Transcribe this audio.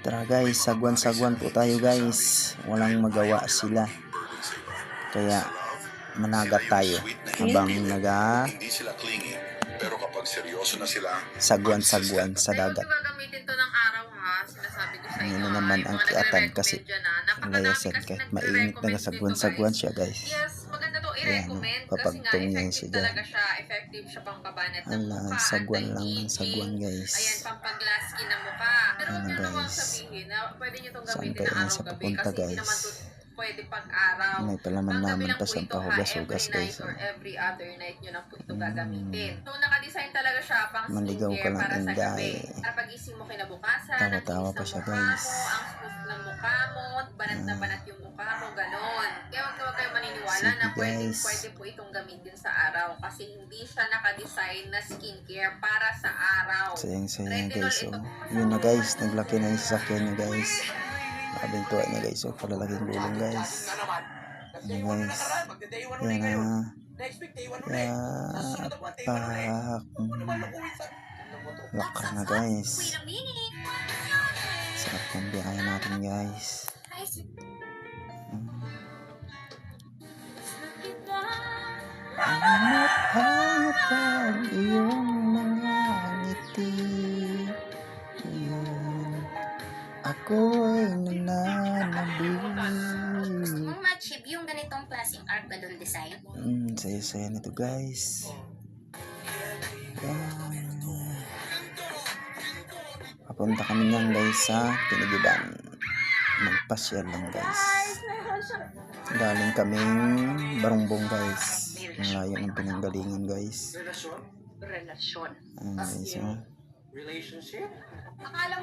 Tara guys, sagwan-sagwan po tayo guys. Walang magawa sila. Kaya managat tayo habang sagwan-sagwan sa dagat. Ano na naman ang kiatan kasi layasan kahit mainit na sagwan-sagwan siya guys. Ayan, papagtong yan siya dyan. Ala, sagwan lang ng sagwan guys. Ano guys, saan kaya na sa papunta guys? Pwede pag-araw. May palaman naman pa siyang pahugas-hugas guys. Every other night nyo lang po ito gagamitin. So, nakadesign talaga siya pang Maligaw ka skincare lang para sa gabi. Inday. Para pag-ising mo kinabukasan, Tawa-tawa pa siya guys. ang smooth ng mukha mo, banat na banat yung mukha mo, ganon. Kaya huwag kayo maniniwala na pwede po itong gamitin sa araw kasi hindi siya nakadesign na skincare para sa araw. Sayang-sayang guys. So, yun na guys, naglaki na yung sasakyan niya guys. Abing tuwa niya guys. So, palalaking gulong guys. Ayan guys. Yan na. Lakar na guys. Sarap ng biyahe natin guys. Hanap ang iyong mga ngiti. Ako'y nananabig. Gusto mong ma-achieve yung ganitong klaseng art balloon design? Saya-saya nito guys. Papunta kami niyan guys sa Tinigiban. Magpasyal lang guys. Galing kaming Barongbong guys. Malayo ng pinanggalingan guys. Relasyon. Guys, Relationship? Akala